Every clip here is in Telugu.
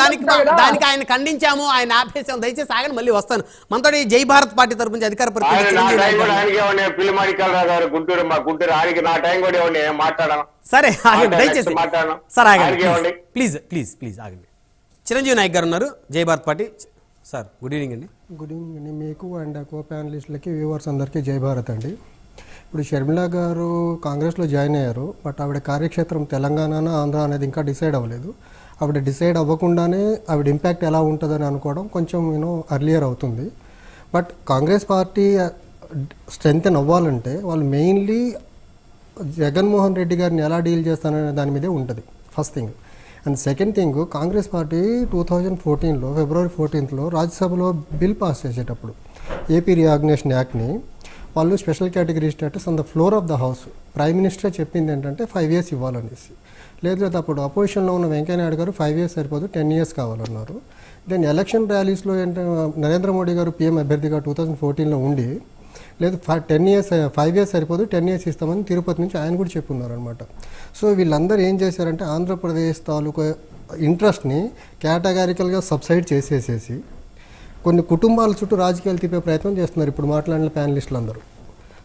దానికి ఆయన ఖండించాము, ఆయన ఆపేసాము. దయచేసి ఆగండి, మళ్ళీ వస్తాను. మనతో జై భారత్ పార్టీ తరపు నుంచి అధికార ప్రతినిధి సరే ఆగండి, దయచేసి సార్ ఆగండి, ప్లీజ్ ప్లీజ్ ప్లీజ్ ఆగండి. చిరంజీవి నాయక్ గారు ఉన్నారు, జై Bharat party. Sir good evening అండి. గుడ్ ఈవినింగ్ అండి మీకు అండ్ కో ప్యానలిస్టులకి వ్యూవర్స్ అందరికీ జై భారత్ అండి. ఇప్పుడు షర్మిల గారు కాంగ్రెస్లో జాయిన్ అయ్యారు, బట్ ఆవిడ కార్యక్షేత్రం తెలంగాణ ఆంధ్ర అనేది ఇంకా డిసైడ్ అవ్వలేదు. ఆవిడ డిసైడ్ అవ్వకుండానే ఆవిడ ఇంపాక్ట్ ఎలా ఉంటుందని అనుకోవడం కొంచెం అర్లియర్ అవుతుంది. బట్ కాంగ్రెస్ పార్టీ స్ట్రెంగ్తెన్ అవ్వాలంటే వాళ్ళు మెయిన్లీ జగన్మోహన్ రెడ్డి గారిని ఎలా డీల్ చేస్తాననే దాని మీదే ఉంటుంది first thing. And second thing, Congress party 2014లో February 14th రాజ్యసభలో బిల్ పాస్ చేసేటప్పుడు ఏపీ రీఆర్గనైజేషన్ యాక్ట్ని వాళ్ళు special category status on the floor of the house prime minister చెప్పింది ఏంటంటే 5 years ఇవ్వాలనేసి. లేదు అప్పుడు అపోజిషన్లో ఉన్న వెంకయ్యనాయుడు గారు 5 years సరిపోదు 10 years కావాలన్నారు. దెన్ ఎలక్షన్ ర్యాలీస్లో ఏంటంటే నరేంద్ర మోడీ గారు పీఎం అభ్యర్థిగా 2014లో ఉండి లేదు 5 years సరిపోదు 10 years ఇస్తామని తిరుపతి నుంచి ఆయన కూడా చెప్పున్నారనమాట. సో వీళ్ళందరూ ఏం చేశారంటే ఆంధ్రప్రదేశ్ తాలూకా ఇంట్రెస్ట్ని కేటగారికల్గా సబ్సైడ్ చేసేసేసి కొన్ని కుటుంబాల చుట్టూ రాజకీయాలు తిప్పే ప్రయత్నం చేస్తున్నారు ఇప్పుడు మాట్లాడిన ప్యానలిస్టులు అందరూ.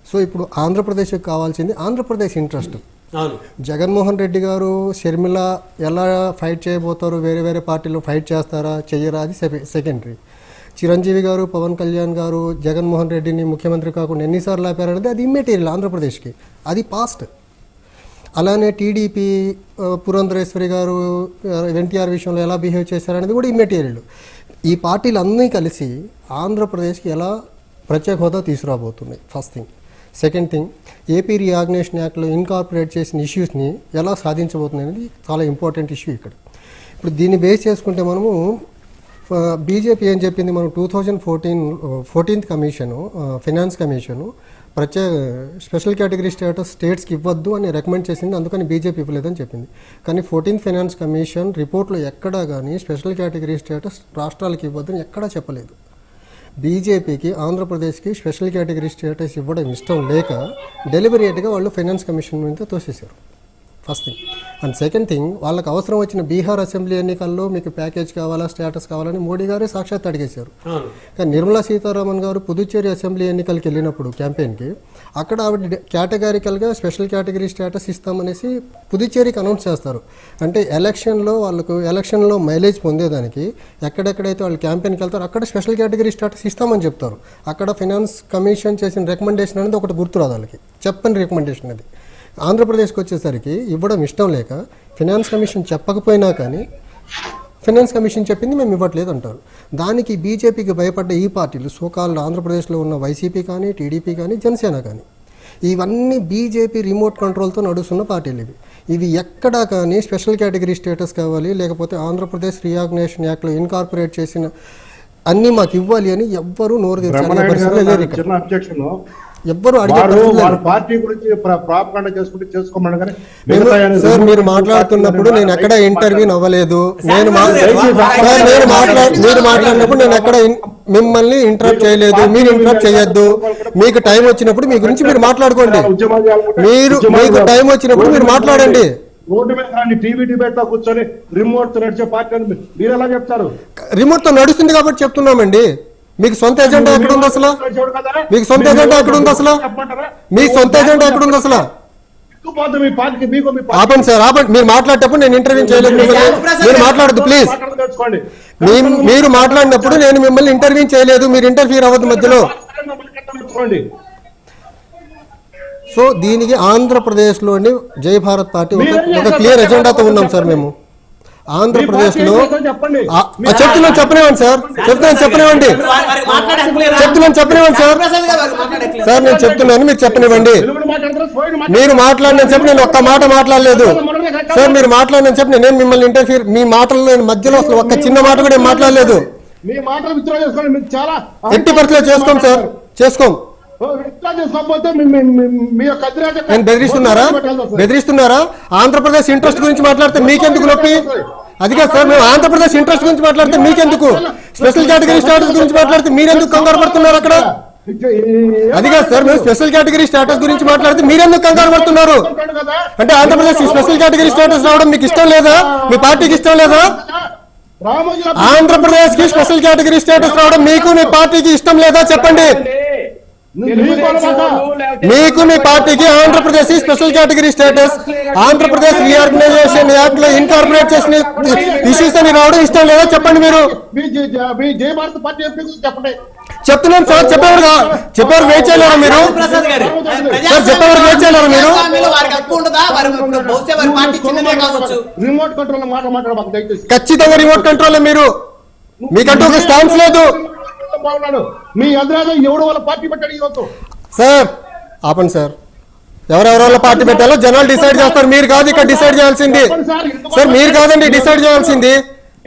సో ఇప్పుడు ఆంధ్రప్రదేశ్కి కావాల్సింది ఆంధ్రప్రదేశ్ ఇంట్రెస్ట్. జగన్మోహన్ రెడ్డి గారు షర్మిల ఎలా ఫైట్ చేయబోతారు, వేరే వేరే పార్టీలో ఫైట్ చేస్తారా చెయ్యరా అది సెకండరీ. చిరంజీవి గారు పవన్ కళ్యాణ్ గారు జగన్మోహన్ రెడ్డిని ముఖ్యమంత్రి కాకుండా ఎన్నిసార్లు ఆపారనేది అది ఇమ్మెటీరియల్ ఆంధ్రప్రదేశ్కి, అది పాస్ట్. అలానే టీడీపీ పురంధరేశ్వరి గారు ఎన్టీఆర్ విషయంలో ఎలా బిహేవ్ చేశారనేది కూడా ఇమ్మెటీరియల్. ఈ పార్టీలు అన్నీ కలిసి ఆంధ్రప్రదేశ్కి ఎలా ప్రత్యేక హోదా తీసుకురాబోతున్నాయి first thing. Second thing, AP reorganisation యాక్ట్లో ఇన్కార్పొరేట్ చేసిన ఇష్యూస్ని ఎలా సాధించబోతుంది అనేది చాలా ఇంపార్టెంట్ ఇష్యూ ఇక్కడ. ఇప్పుడు దీన్ని బేస్ చేసుకుంటే మనము బీజేపీ ఏం చెప్పింది, మనం 2014th commission finance commission special category status స్టేట్స్కి ఇవ్వద్దు అని రికమెండ్ చేసింది, అందుకని బీజేపీ ఇవ్వలేదని చెప్పింది. కానీ 14th ఫైనాన్స్ కమిషన్ రిపోర్ట్లో ఎక్కడా కానీ స్పెషల్ కేటగిరీ స్టేటస్ రాష్ట్రాలకు ఇవ్వద్దని ఎక్కడా చెప్పలేదు. బీజేపీకి ఆంధ్రప్రదేశ్కి స్పెషల్ కేటగిరీ స్టేటస్ ఇవ్వడం ఇష్టం లేక డెలిబరేట్గా వాళ్ళు ఫైనాన్స్ కమిషన్ మీద తోసేశారు first thing. And second thing, వాళ్ళకి అవసరం వచ్చిన బీహార్ అసెంబ్లీ ఎన్నికల్లో మీకు ప్యాకేజ్ కావాలా స్టేటస్ కావాలని మోడీ గారే సాక్షాత్ అడిగేశారు. కానీ నిర్మలా సీతారామన్ గారు పుదుచ్చేరి అసెంబ్లీ ఎన్నికలకి వెళ్ళినప్పుడు క్యాంపెయిన్కి అక్కడ ఆవిడ కేటగారికల్గా స్పెషల్ కేటగిరీ స్టేటస్ ఇస్తామనేసి పుదుచ్చేరికి అనౌన్స్ చేస్తారు. అంటే ఎలక్షన్లో మైలేజ్ పొందేదానికి ఎక్కడెక్కడైతే వాళ్ళు క్యాంపెయిన్కి వెళ్తారో అక్కడ స్పెషల్ కేటగిరీ స్టేటస్ ఇస్తామని చెప్తారు. అక్కడ ఫైనాన్స్ కమిషన్ చేసిన రికమెండేషన్ అనేది ఒకటి గుర్తురాదు వాళ్ళకి, చెప్పని రికమెండేషన్ అది. ఆంధ్రప్రదేశ్కి వచ్చేసరికి ఇవ్వడం ఇష్టం లేక ఫైనాన్స్ కమిషన్ చెప్పకపోయినా కానీ ఫైనాన్స్ కమిషన్ చెప్పింది మేము ఇవ్వట్లేదు అంటారు. దానికి బీజేపీకి భయపడ్డ ఈ పార్టీలు సోకాల్ ఆంధ్రప్రదేశ్లో ఉన్న వైసీపీ కానీ టీడీపీ కానీ జనసేన కానీ ఇవన్నీ బీజేపీ రిమోట్ కంట్రోల్తో నడుస్తున్న పార్టీలు ఇవి ఎక్కడా కానీ స్పెషల్ కేటగిరీ స్టేటస్ కావాలి లేకపోతే ఆంధ్రప్రదేశ్ రీఆర్గనైజేషన్ యాక్ట్లో ఇన్కార్పొరేట్ చేసిన అన్నీ మాకు ఇవ్వాలి అని ఎవ్వరూ నోరు తెరిచే పరిస్థితులు లేరు. ఎవ్వరు సార్ మీరు మాట్లాడుతున్నప్పుడు నేను ఎక్కడ ఇంటర్వ్యూ అవ్వలేదు, మీరు మాట్లాడినప్పుడు నేను ఎక్కడ మిమ్మల్ని ఇంటరప్ట్ చేయలేదు, మీరు ఇంటరప్ట్ చేయొద్దు. మీకు టైం వచ్చినప్పుడు మీ గురించి మీరు మాట్లాడుకోండి, మీకు టైం వచ్చినప్పుడు మీరు మాట్లాడండి. రోడ్డు మీద టీవీ డిబేట్ లో కూర్చొని రిమోట్ తో నడిచే పార్టీ అని మీరు ఎలా చెప్తారు? రిమోట్ తో నడుస్తుంది కాబట్టి చెప్తున్నామండి. మీకు సొంత ఎజెండా ఎక్కడ ఉంది అసలు? మీకు సొంత ఎజెండా ఎక్కడ ఉంది అసలు? మీ సొంత ఎజెండా ఎక్కడ ఉంది అసలు? ఆపండి సార్, ఆపండి. మీరు మాట్లాడేటప్పుడు నేను ఇంటర్వ్యూ చేయలేదు, మీరు మాట్లాడద్దు ప్లీజ్. మీరు మాట్లాడినప్పుడు నేను మిమ్మల్ని ఇంటర్వ్యూ చేయలేదు, మీరు ఇంటర్ఫీర్ అవ్వద్దు మధ్యలో. సో దీనికి ఆంధ్రప్రదేశ్లోని జై భారత్ పార్టీ ఒక క్లియర్ ఎజెండాతో ఉన్నాం సార్. మేము ఆంధ్రప్రదేశ్లో చెప్తున్నాను చెప్పనివ్వండి సార్, చెప్పనివ్వండి సార్, నేను చెప్తున్నాను మీరు చెప్పనివ్వండి. మీరు మాట్లాడిన చెప్పి నేను ఒక్క మాట మాట్లాడలేదు సార్, మీరు మాట్లాడిన చెప్పి నేను మిమ్మల్ని ఇంటర్ఫీర్ మీ మాటల్లో నేను మధ్యలో అసలు ఒక్క చిన్న మాట కూడా నేను మాట్లాడలేదు. ఎట్టి పరిస్థితిలో చేసుకోం సార్, చేసుకోం. బెదిరిస్తున్నారా? ఆంధ్రప్రదేశ్ ఇంట్రెస్ట్ గురించి మాట్లాడితే మీకెందుకు నొప్పి? అదిగా సార్, మేము ఆంధ్రప్రదేశ్ ఇంట్రెస్ట్ గురించి మాట్లాడితే మీకెందుకు? స్పెషల్ కేటగిరీ స్టేటస్ గురించి మాట్లాడితే మీరెందుకు కంగారు పడుతున్నారు అక్కడ? అదిగా సార్, మేము స్పెషల్ కేటగిరీ స్టేటస్ గురించి మాట్లాడితే మీరెందుకు కంగారు పడుతున్నారు? అంటే ఆంధ్రప్రదేశ్ స్పెషల్ కేటగిరీ స్టేటస్ రావడం మీకు ఇష్టం లేదా? మీ పార్టీకి ఇష్టం లేదా? ఆంధ్రప్రదేశ్ కి స్పెషల్ కేటగిరీ స్టేటస్ రావడం మీకు మీ పార్టీకి ఇష్టం లేదా చెప్పండి. మీకు మీ పార్టీకి Andhra Pradesh special category status, Andhra Pradesh reorganisation act లో ఇన్కార్పొరేట్ చేసిన ఇష్యూస్ అని రావడం ఇష్టం లేదా చెప్పండి. మీరు చెప్తున్నాను సార్, చెప్పేవారు వెయిట్ చేయలేరు మీరు, చెప్పేవారు వెయిట్ చేయలేరు మీరు. ఖచ్చితంగా రిమోట్ కంట్రోల్ మీరు, మీకంటూ ఒక స్టాన్స్ లేదు మీ ఎదురాగా ఎవడు వాళ్ళ పార్టీ పెట్టాడు సార్. ఆపండి సార్, ఎవరెవరి వాళ్ళ పార్టీ పెట్టాలో జనాలు డిసైడ్ చేస్తారు, మీరు కాదు ఇక్కడ డిసైడ్ చేయాల్సింది సార్. మీరు కాదండి డిసైడ్ చేయాల్సింది,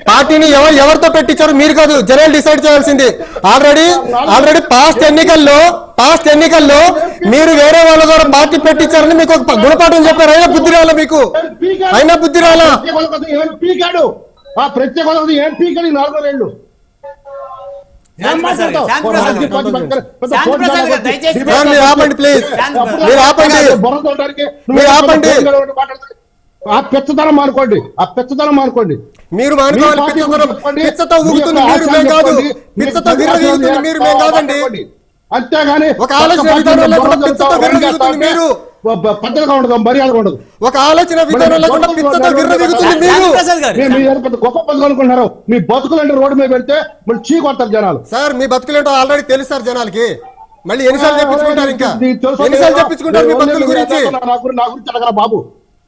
పార్టీని ఎవరితో పెట్టించారు మీరు కాదు, జనాలు డిసైడ్ చేయాల్సింది. ఆల్రెడీ పాస్ట్ ఎన్నికల్లో మీరు వేరే వాళ్ళ ద్వారా పార్టీ పెట్టించారని మీకు ఒక గుణపాఠం చెప్పారు, అయినా బుద్ధి రాలా మీకు, అయినా బుద్ధి రాలా. ప్రత్యేక ఏం పీకాడు 4 ఏళ్ళు. ఆపండి ప్లీజ్, మీరు ఆపండి, మీరు ఆపండి. ఆ పెచ్చదనం మానుకోండి, ఆ పెచ్చదనం మానుకోండి. మీరు మానుకోవాలి. పిచ్చతో ఊగుతుంది మీరు, మేము కాదు. పిచ్చతో విర్రవీగుతుంది మీరు, మేము కాదండి. అంతేగాని ఒక ఆలోచన విధానం లేకుండా పిచ్చతో విర్రవీగుతుంది మీరు, పద్ధతిగా ఉండదు, మర్యాదగా ఉండదు. ఒక ఆలోచన విధానం లేకుండా పిచ్చతో విర్రవీగుతుంది మీరు. మీరు గొప్ప పద్ధతులు అనుకుంటున్నారు. మీ బతుకులంటే రోడ్డు మీద పెడితే మళ్ళీ చీ కొడతారు జనాలు. సార్ మీ బతుకులేంటో ఆల్రెడీ తెలుసు సార్ జనాలకి, మళ్ళీ ఎన్నిసార్లు చెప్పించుకుంటారు, ఇంకా ఎన్నిసార్లు చెప్పించుకుంటారు మీ బతుకుల గురించి. నా గురించి అడగరా బాబు,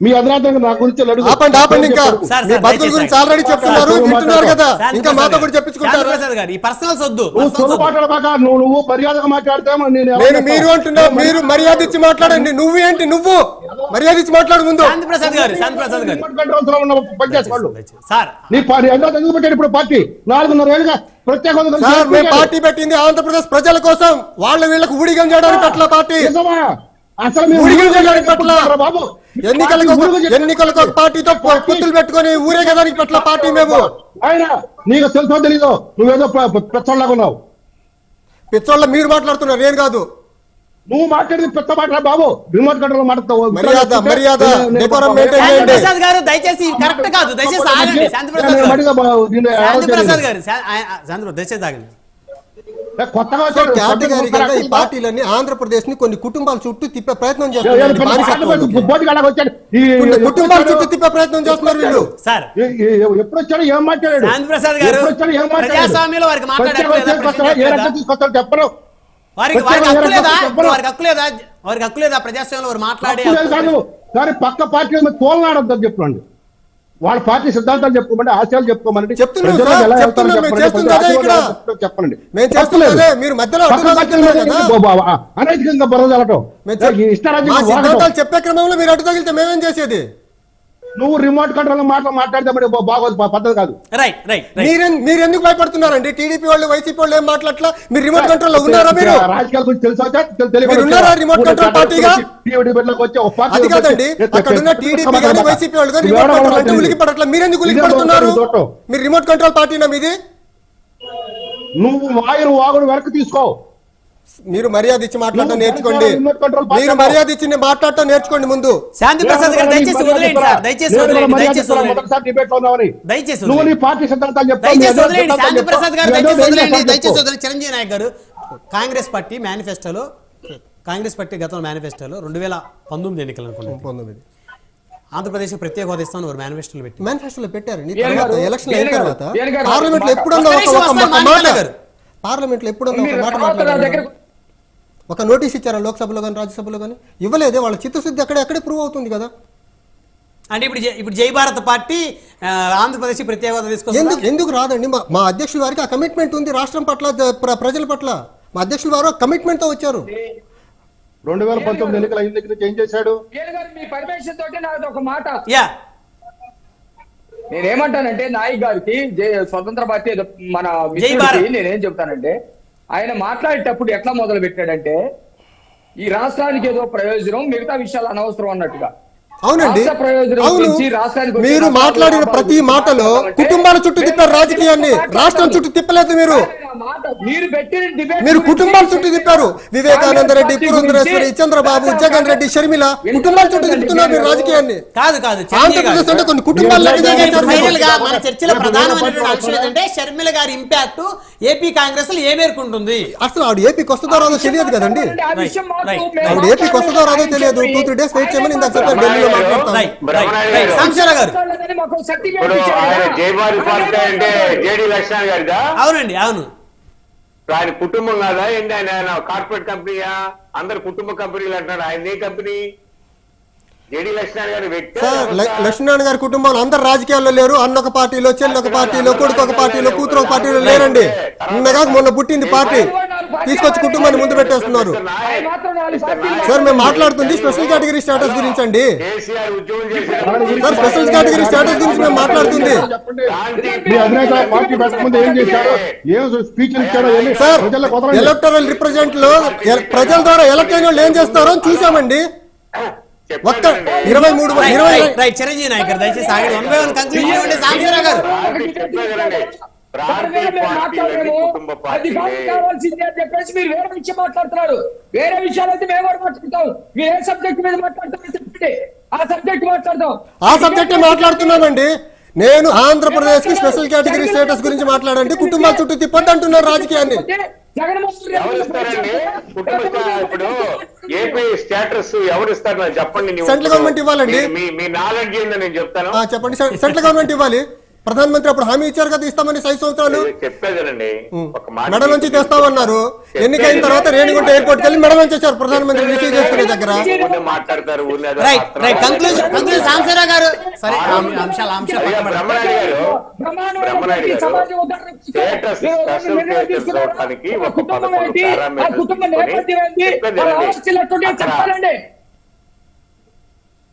మీ అదనార్థంగా నా గురించి ఆపండి. ఇంకా మీ బతుకుల గురించి ఆల్రెడీ చెప్తున్నారు, వింటున్నారు కదా, ఇంకా మాతో కూడా చెప్పించుకుంటారు. నువ్వు మర్యాదగా మాట్లాడతావు. నేను మీరు అంటున్నా, మీరు మర్యాద ఇచ్చి మాట్లాడండి. నువ్వు ఏంటి, నువ్వు మర్యాద ఇచ్చి మాట్లాడు ముందు. ఎందుకు పెట్టాడు ఇప్పుడు పార్టీ 4.5 ఏళ్ళుగా ప్రత్యేక మేము పార్టీ పెట్టింది ఆంధ్రప్రదేశ్ ప్రజల కోసం, వాళ్ళ వీళ్ళకి ఊడిగం చేయడానికి పట్ల పార్టీ, అసలు ఊడిగం చేయడానికి పట్ల, బాబు ఎన్నికలకు ఒక పార్టీతో పొత్తులు పెట్టుకుని ఊరేగడానికి పట్ల పార్టీ మేము. ఆయన నీకు తెలుసో తెలీదు, నువ్వేదో పెచ్చోళ్ళగా ఉన్నావు. పిచ్చోళ్ళ మీరు మాట్లాడుతున్నారు, నేను కాదు. నువ్వు మాట్లాడేది పెద్ద మాట్లాడు బాబు, రిమోట్ కంట్రోల్ మాట్లాడతావు. మర్యాద డెకోరం మెయింటైన్ చేయండి. శాంతిప్రసాద్ గారు దయచేసి కరెక్ట్ కాదు, దయచేసి ఆగండి. శాంతిప్రసాద్ గారు దయచేసి ఆగండి. కొత్తగా ఈ పార్టీలన్నీ ఆంధ్రప్రదేశ్ ని కొన్ని కుటుంబాల చుట్టూ తిప్పే ప్రయత్నం చేస్తున్నారు, కుటుంబాల చుట్టూ తిప్పే ప్రయత్నం చేస్తున్నారు వీళ్ళు. సార్ ఎప్పుడు వచ్చాడు, ఏం మాట్లాడాడు శాంతిప్రసాద్ గారు? ప్రజాస్వామ్యంలో వారికి మాట్లాడలేదు, చెప్పరు. వారికి హక్కు లేదా ప్రజాస్వామ్యంలో వారు మాట్లాడే కానీ పక్క పార్టీ తోలనాడద్దని చెప్పండి. వాళ్ళ పార్టీ సిద్ధాంతాలు చెప్పుకోమంటే, ఆశయాలు చెప్పుకోమని చెప్పండి. అనైతికంగా బురదలటం ఇష్టారాజ్యం చెప్పే క్రమంలో మీరు అడ్డు తగిలితే మేమేం చేసేది? నువ్వు రిమోట్ కంట్రోల్ మాట్లాడితే బాగోదు, పద్ధతి కాదు. మీరు ఎందుకు భయపడుతున్నారండి? టీడీపీ వాళ్ళు, వైసీపీ వాళ్ళు ఏం మాట్లాడట్లా, మీరు రిమోట్ కంట్రోల్ లో ఉన్నారా? మీరు రాజకీయాల గురించి తెలుసా? రిమోట్ కంట్రోల్ పార్టీగా అది కాదండి, అక్కడ ఉన్న టీడీపీ కానీ వైసీపీ వాళ్ళు కానీ రిమోట్ కంట్రోల్ అంటే ఉలికి పడట్లా, మీరు ఎందుకు ఉలికి పడుతున్నారు? మీరు రిమోట్ కంట్రోల్ పార్టీనా మీది? నువ్వు వాగుడు వెనక్కి తీసుకో. మీరు మర్యాద ఇచ్చి మాట్లాడటం నేర్చుకోండి, మీరు మర్యాద ఇచ్చి మాట్లాడటం నేర్చుకోండి ముందు. శాంతిప్రసాద్ గారు దయచేసి వదిలేయండి సార్, దయచేసి నువ్వు నీ పార్టీ సిద్ధాంతాలు చెప్తావు. శాంతిప్రసాద్ గారు దయచేసి వదిలేయండి, దయచేసి వదిలేండి. చిరంజీవి నాయక్ గారు కాంగ్రెస్ పార్టీ గతంలో మేనిఫెస్టోలో 2019 ఎన్నికలు అనుకున్నాను, ఆంధ్రప్రదేశ్ ప్రత్యేక హోదా ఇస్తాను వారు మేనిఫెస్టోలో పెట్టారు. ఎలక్షన్ అయిన తర్వాత పార్లమెంట్ లో ఎప్పుడన్నా పార్లమెంట్ లో ఎప్పుడన్నా ఒక మాట మాట్లాడారు, ఒక నోటీస్ ఇచ్చారా లోక్సభలో కానీ రాజ్యసభలో కానీ? ఇవ్వలేదే. వాళ్ళ చిత్తశుద్ధి అక్కడే ప్రూవ్ అవుతుంది కదా. అంటే ఇప్పుడు జై భారత్ పార్టీ ఆంధ్రప్రదేశ్ ప్రత్యేక హోదా తీసుకొస్తుంది. ఎందుకు రాదండి? మా అధ్యక్షుల వారికి ఆ కమిట్మెంట్ ఉంది, రాష్ట్రం పట్ల, ప్రజల పట్ల. మా అధ్యక్షుల వారు కమిట్మెంట్ తో వచ్చారు. 2019 ఎన్నికలు అయిన దగ్గర ఏం చేశాడు? మీ పర్మిషన్ తోటి నాకు ఒక మాట, నేనేమంటానంటే నాయక్ గారికి స్వతంత్ర పార్టీ మన నేనేం చెప్తానంటే, ఆయన మాట్లాడేటప్పుడు ఎట్లా మొదలు పెట్టాడంటే, ఈ రాష్ట్రానికి ఏదో ప్రయోజనం, మిగతా విషయాలు అనవసరం అన్నట్టుగా. అవునండి, రాష్ట్ర ప్రయోజనం అవును. గురించి, రాష్ట్రానికి వచ్చే మీరు నష్టాలు, మాట్లాడిన లాభాల ప్రతి గురించి మాటలో మాట్లాడాలంటే కుటుంబాల చుట్టూ తిప్పారు రాజకీయాన్ని, రాష్ట్రం చుట్టూ తిప్పలేదు మీరు. మీరు పెట్టిన debate మీరు గురించి కుటుంబాల చుట్టూ తిప్పారు. వివేకానంద రెడ్డి, పార్టీ పురంధరేశ్వరి, గురించి, చంద్రబాబు, జగన్ రెడ్డి, షర్మిల కుటుంబాల చుట్టూ తిప్పుతున్నారు మీరు రాజకీయాన్ని. కాదు కాదు ఆంధ్రప్రదేశ్ అంటే కొన్ని కుటుంబాలు లెక్క చేసేసారు మీరు. ఫైనల్ గా మన చర్చలో ప్రధానమైనటువంటి అంశం ఏంటంటే షర్మిల గారి ఇంపాక్ట్ ఏపీ కాంగ్రెస్ లో ఏ మేరకు ఉంటుంది? అసలు ఆవిడ ఏపీకి వస్తుందో రాదో తెలియదు కదండి. ఆ విషయం మాకు రైట్, మేము ఆవిడ ఏపీకి వస్తుందో రాదో తెలియదు. 2-3 days వెయిట్ చేయమని ఇందాక చెప్పారు, ఢిల్లీలో మాట్లాడతాం. సాంబశివరావు గారు మాట్లాడలేదని మాకు certificate ఇప్పుడు ఇచ్చారు ఆయన కదా. జయబారి పార్టీ అంటే జేడి లక్ష్మణ్ గారిదా? అవునండి, అవును. ఆయన కుటుంబం కాదా ఏంటి? ఆయన కార్పొరేట్ కంపెనీయా? అందరు కుటుంబ కంపెనీలు అంటున్నారు. ఆయన ఏ కంపెనీ? జేడి లక్ష్మణ్ గారి వ్యక్తి సార్, లక్ష్మీనారాయణ గారి కుటుంబంలో అందరు రాజకీయాల్లో లేరు. అన్న ఒక పార్టీలో, చెల్లి ఒక పార్టీలో, కొడుకు ఒక పార్టీలో, కూతురు ఒక పార్టీలో లేరండి. నిన్నగా మొన్న పుట్టింది పార్టీ, తీసుకొచ్చి కుటుంబాన్ని ముందు పెట్టేస్తున్నారు. ఆయన మాత్రం 4 పార్టీలు సార్, మేము మాట్లాడుతుంది స్పెషల్ కేటగిరీ స్టేటస్ గురించి అండి. కేసీఆర్ ఉద్యోగం చేశారు. సార్, స్పెషల్ కేటగిరీ స్టేటస్ గురించి మేము మాట్లాడుతుంది. చెప్పండి, మీ అధినేత పార్టీ పెట్టకముందు ఏం చేశాడు, ఏం స్పీచ్ ఇచ్చాడో ఏమి సార్, ప్రజలకు వదలండి. ఎలక్టరల్ రిప్రజెంట్ లో ప్రజల ద్వారా ఎలక్ట్ అయిన వాళ్ళు ఏం చేస్తారో అని చూసామండి. ఒక్క 23 రైట్, చిరంజీవి నాయక్ గారు దయచేసి ఆగండి. 1 by 1 కంక్లూజన్ ఇవ్వండి. సాంబశివరావు గారు అది కావాల్సిందే అని చెప్పేసి మీరు వేరే విషయం మాట్లాడుతున్నారు. వేరే విషయాలు అయితే మేము కూడా మాట్లాడతాం. మీరు ఏ సబ్జెక్ట్ మీద మాట్లాడతారో చెప్పండి, ఆ సబ్జెక్ట్ మాట్లాడతాం. ఆ సబ్జెక్టే మాట్లాడుతున్నానండి. నేను ఆంధ్రప్రదేశ్ కి స్పెషల్ కేటగిరీ స్టేటస్ గురించి మాట్లాడండి, కుటుంబాల చుట్టూ తిప్పొద్దు అంటున్నారు రాజకీయాన్ని. ఎవరిస్తారండి కుటుంబ? ఇప్పుడు ఏపీ స్టేటస్ ఎవరిస్తారు నాకు చెప్పండి. సెంట్రల్ గవర్నమెంట్ ఇవ్వాలండి. మీ నాలెడ్జ్ ఏందో నేను చెప్తాను. చెప్పండి, సెంట్రల్ గవర్నమెంట్ ఇవ్వాలి. ప్రధానమంత్రి అప్పుడు హామీ ఇచ్చారు కదా, ఇస్తామని 5 సంవత్సరాలు. చెప్పేదేనండి, ఒక మాట మెడ నుంచి తెస్తామన్నారు. ఎన్నికైన తర్వాత రేణిగుంట ఎయిర్పోర్ట్ వెళ్ళి మెడ నుంచి వచ్చారు ప్రధానమంత్రి రిసీవ్ చేసుకునే దగ్గర. ఊరినే మాట్లాడతారు. రైట్ కంక్లూజన్ సాంబశివరావు గారు. సరే, అంశాలు బ్రహ్మనాయుడు గారు స్టేటస్ స్పెషల్ స్టేటస్ అవడానికి ఒక 11 పారామీటర్స్ చెప్పాలండి.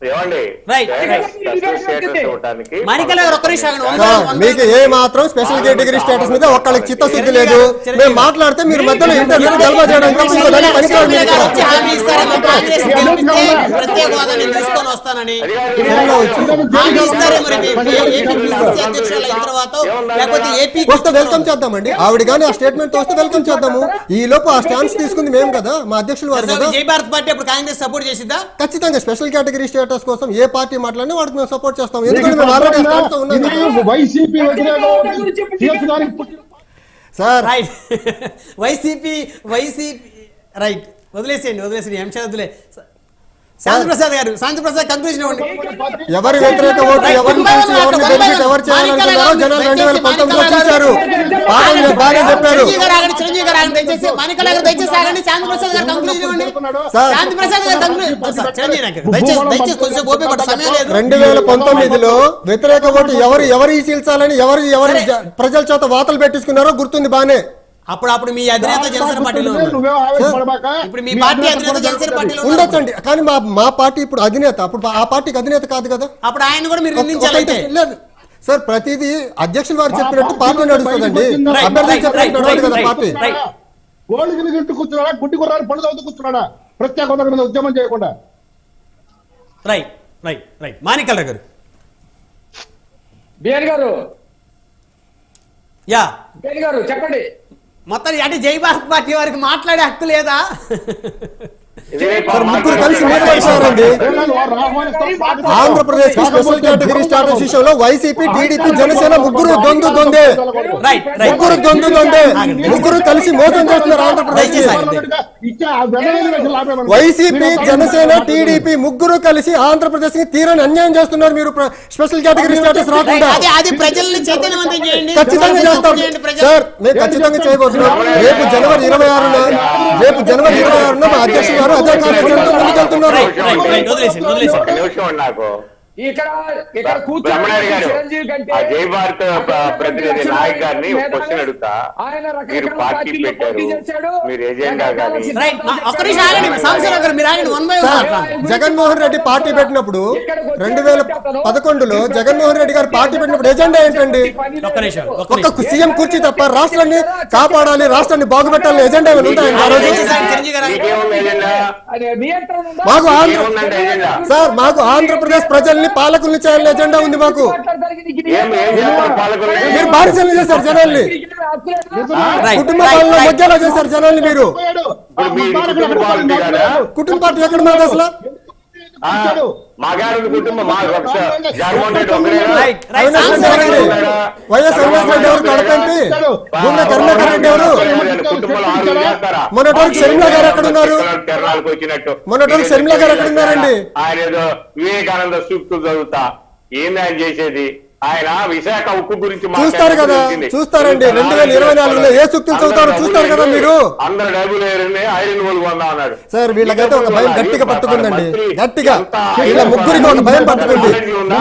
ఏమండి రైట్, స్పెషల్ స్టేటస్ ఇవ్వడానికి మాణిక్యాల గారు ఒక్క నిమిషం ఆగండి. సార్, మీకు ఏ మాత్రం స్పెషల్ కేటగిరీ స్టేటస్ మీద ఒక్కళ్ళకి చిత్తశుద్ధి లేదు. మేము మాట్లాడితే మీరు మధ్యలో ఇంటర్వ్యూ గెలవ చేయడానికి ఇంకో దానికి పనికిరాదు మీరు ఇక్కడ. వచ్చి హామీ ఇస్తారేమో, కాంగ్రెస్ గెలిపిస్తే ప్రత్యేక హోదా నేను తీసుకొని వస్తానని హామీ ఇస్తారేమో. రేపు ఏపీ పిసిసి అధ్యక్షులు అయిన తర్వాత లేకపోతే ఏపీ వస్తే వెల్కమ్ చేద్దామండి. ఆవిడ కానీ ఆ స్టేట్మెంట్ వస్తే వెల్కమ్ చేద్దాము. ఈ లోపు ఆ స్టాన్స్ తీసుకుంది మేము కదా, మా అధ్యక్షులు వారు కదా. జై భారత్ పార్టీ అప్పుడు కాంగ్రెస్ సపోర్ట్ చేసిద్దా? ఖచ్చితంగా స్పెషల్ కేటగిరీ స్టేటస్ కోసం ఏ పార్టీ మాట్లాడినా వాటికి మేము సపోర్ట్ చేస్తాం. ఎందుకంటే మేము ఆల్రెడీ స్టాండ్ తో ఉన్నాం కదా. ఇది వైసీపీ వ్యతిరేకం సార్, రైట్ వైసీపీ రైట్, వదిలేసేయండి అంశాలు వదిలే. శాంతిప్రసాద్ గారు, శాంతిప్రసాద్ కంక్లూజన్ ఇవ్వండి. ఎవరి వ్యతిరేక ఓటు, ఎవరిని చూసి ఎవరిని బెనిఫిట్ ఎవరు చేయాలనుకున్నారో జనాలు 2019లో చూశారు. బాగా చెప్పారు. చిరంజీవి గారు ఆగండి దయచేసి. మాణిక్యాల గారు దయచేసి ఆగండి. శాంతిప్రసాద్ గారు కంక్లూజన్ ఇవ్వండి. శాంతిప్రసాద్ గారు కంక్లూజన్. చిరంజీవి నాయక్ గారు దయచేసి కొంచెం ఓపిక పట్టు, సమయం లేదు. 2019లో వ్యతిరేక ఓటు ఎవరు చీల్చాలని ఎవరు ప్రజల చేత వాతలు పెట్టించుకున్నారో గుర్తుంది బానే. అప్పుడు మీ అధినేత జనసేన పార్టీలో ఉన్నారు. ఇప్పుడు మీ పార్టీ అధినేత జనసేన పార్టీలో ఉన్నారు. ఉండొచ్చండి, కానీ మా పార్టీ ఇప్పుడు అధినేత, అప్పుడు ఆ పార్టీకి అధినేత కాదు కదా. అప్పుడు ఆయన కూడా మీరు నిందించాలి అయితే. లేదు సార్, ప్రతిదీ అధ్యక్షులు వారు చెప్పినట్టు పార్టీ నడుస్తుందండి. అభ్యర్థి చెప్పినట్టు నడవదు కదా పార్టీ. గోల్డ్ తింటూ కూర్చున్నాడా, గుడ్డి కుర్రాడు పళ్ళు చదువుతూ కూర్చున్నాడా, ప్రత్యేక హోదా మీద ఉద్యమం చేయకుండా. రైట్ మాణిక్యాల గారు. బిఎన్ గారు యా బిఎన్ గారు చెప్పండి. మొత్తం అంటే జై భారత్ పార్టీ వారికి మాట్లాడే హక్కు లేదా? సార్, ముగ్గురు కలిసి మీద వచ్చారండి. ఆంధ్రప్రదేశ్ స్పెషల్ కేటగిరీ స్టాటస్ విషయంలో వైసీపీ, టీడీపీ, జనసేన ముగ్గురు దొందే. ముగ్గురు కలిసి మోసం చేస్తున్నారు ఆంధ్రప్రదేశ్. వైసీపీ, జనసేన, టీడీపీ ముగ్గురు కలిసి ఆంధ్రప్రదేశ్ కి తీరని అన్యాయం చేస్తున్నారు. మీరు స్పెషల్ కేటగిరీ స్టాటస్ రాకుండా అది ప్రజల్ని చైతన్యవంతం చేయండి. ఖచ్చితంగా చేస్తాం సార్, మేము ఖచ్చితంగా చేయబోతున్నాం. రేపు జనవరి 26న మా అధ్యక్షులు గారు అదే కార్యాచరణతో ముందుకెళ్తున్నారు. నిమిషం నాకు ఇక్కడ కూర్చొని బ్రహ్మనాయుడు గారు చిరంజీవి కంటే ఆ జై భారత్ ప్రతినిధి నాయక్ గారిని ఒక క్వశ్చన్ అడుగుతా. ఆయన మీరు రకరకాల పార్టీ పార్టీల్లో పెట్టారు, పోటీ చేశాడు. మీరు ఎజెండా కానీ రైట్ ఒక్క నిమిషం ఆగండి సాంబశివరావు గారు, మీరు ఆగండి, వన్ బై వన్ మాట్లాడండి. జగన్మోహన్ రెడ్డి పార్టీ పెట్టినప్పుడు 2011లో జగన్మోహన్ రెడ్డి గారు పార్టీ పెట్టినప్పుడు ఎజెండా ఏంటండి? ఒక్క నిమిషం ఒక్క సీఎం కుర్చీ తప్ప రాష్ట్రాన్ని కాపాడాలి, రాష్ట్రాన్ని బాగుపెట్టాలని ఎజెండా ఏమైనా ఉందా ఆయన ఆ రోజు? చిరంజీవి గారు మీకేముంది ఎజెండా? అదే నియంత్రణ ఉందా? మాకు ఏముందంటే ఎజెండా? సార్ మాకు ఆంధ్రప్రదేశ్ ప్రజల్ని పాలకుల్ని చేయాలని ఎజెండా ఉంది మాకు. మాట్లాడడానికి నీకు ఏం చేస్తారు పాలకులు? మీరు బానిసలు చేశారు జనాల్ని, రైట్ కుటుంబ పాలన మధ్యలో చేశారు జనాల్ని మీరు. ఇప్పుడు మీ కుటుంబ పాలన కాదా? కుటుంబ పార్టీ ఎక్కడ మాకు అసలు? ఆ, మా గారి కుటుంబం మా జగన్మోహన్ రెడ్డి ఒకరేనా? రైట్ రైట్ అవినాష్ సాంబశివరావు రెడ్డి గారు. ఎవరు? వైఎస్ అవినాష్ రెడ్డి ఎవరు? కడపండి గుండె కరుణాకర్ రెడ్డి ఎవరు? కుటుంబంలో ఆరు చేస్తారా? మొన్నటి షర్మిల గారు ఎక్కడ ఉన్నారు? తెరణాలకు వచ్చినట్టు మొన్నటి షర్మిల గారు ఎక్కడ ఉన్నారండి? ఆయన ఏదో వివేకానంద సూక్తులు చదువుతా ఏంది ఆయన చేసేది? ఆయన విశాఖ ఉక్కు గురించి చూస్తారు కదా, చూస్తారండి. 2024లో ఏ సూక్తులు చదువుతారో చూస్తారు కదా మీరు. అందరు డబ్బులు ఐరన్ గోల్డ్ కొందా అన్నాడు. సార్ వీళ్ళకైతే ఒక భయం గట్టిగా పట్టుకుందండి, గట్టిగా వీళ్ళ ముగ్గురికి ఒక భయం పట్టుకుంది.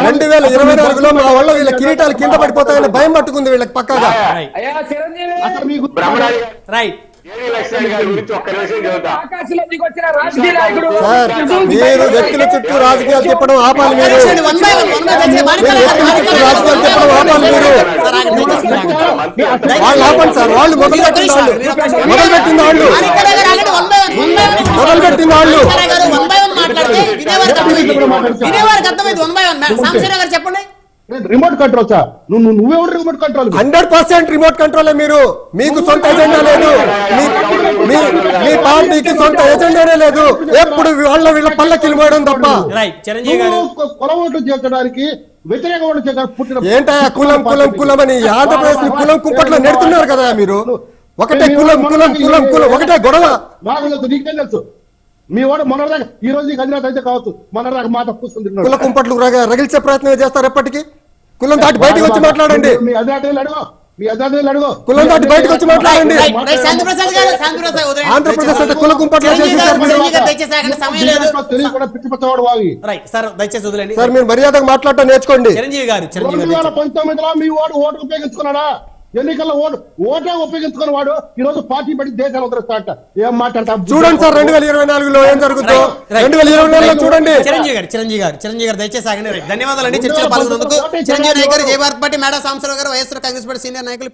2024లో మా వల్ల వీళ్ళ కిరీటాలు కింద పడిపోతాయని భయం పట్టుకుంది వీళ్ళకి పక్కాగా. అయ్యా చిరంజీవి అసలు మీకు బ్రహ్మరాజు గారు, రైట్ ఏడీ లక్ష్మణ్ గారి గురించి ఒక్క నిమిషం చదువుతా. ఆకాశంలోకి వచ్చిన రాజకీయ నాయకుడు సార్ మీరు వ్యక్తుల చుట్టూ రాజకీయాలు చెప్పడం ఆపాలి మీరు. వన్ బై వన్ మీరు వ్యక్తుల చుట్టూ రాజకీయాలు చెప్పడం ఆపాలి మీరు. వాళ్ళు ఆపండి సార్, వాళ్ళు మొదలుపెట్టింది వాళ్ళు, మొదలుపెట్టింది వాళ్ళు, మొదలుపెట్టింది వాళ్ళు. సాంబశివరావు గారు చెప్పండి. రిమోట్ కంట్రోల్ సార్, నువ్వెవరు రిమోట్ కంట్రోల్? 100% రిమోట్ కంట్రోల్ మీరు. మీకు సొంత ఎజెండా లేదు, మీ పార్టీకి సొంత ఎజెండానే లేదు. ఎప్పుడు వీళ్ళ పల్లకిలు మోయడం తప్ప. రైట్ చిరంజీవి గారు. కుల ఓట్లు చేర్చడానికి వ్యతిరేక ఓట్లు చేయడానికి పుట్టిన ఏంటయ్యా కులం కులం కులం అని ఆంధ్రప్రదేశ్ ని కులం కుంపట్లో నెడుతున్నారు కదా మీరు. ఒకటే కులం కులం కులం కులం, ఒకటే గొడవ. నాకు తెలుసు, నీకేం తెలుసు? మీ వాడు మొన్నదాకా ఈ రోజు నీకు అధినేత అయితే కావచ్చు, మొన్నదాకా మాట కూర్చుంది. కుల కుంపట్లు రగిల్చే ప్రయత్నం చేస్తారు ఎప్పటికీ. కులం దాటి బయటకు వచ్చి మాట్లాడండి. మీ అధినేతలు అడుగు, మీ అధినేతలు అడుగు. కులం దాటి బయటకు వచ్చి మాట్లాడండి. శాంతిప్రసాద్ గారు, శాంతిప్రసాద్ వదిలేయండి. ఆంధ్రప్రదేశ్ అంటే కుల కుంపట్లు చేసేసారు మీరు. చిరంజీవి గారు దయచేసి ఆగండి, సమయం లేదు. తెలియకుండా పిచ్చి పచ్చవాడు వాగి. రైట్ సార్ దయచేసి వదిలేండి. సార్ మీరు మర్యాదగా మాట్లాడటం నేర్చుకోండి. చిరంజీవి గారు, చిరంజీవి గారు 2019లో మీ వాడు ఓటు ఉపయోగించుకున్నాడా? ఎన్నికల్లో ఓటే ఉపయోగించుకున్న వాడు ఈ రోజు పార్టీ పెట్టి దేశాలు వదిలేస్తాట. ఏం మాట్లాడతా చూడండి సార్ 2024లో ఏం జరుగుతుందో. 2024లో చూడండి. చిరంజీవి గారు దయచేసి ఆగండి. ధన్యవాదాలు అండి చర్చలో పాల్గొన్నందుకు. చిరంజీవి నాయక్ గారు, జయ భారత్ పార్టీ, మేడా సాంబశివరావు గారు, వైఎస్ఆర్ కాంగ్రెస్ పార్టీ సీనియర్ నాయకులు.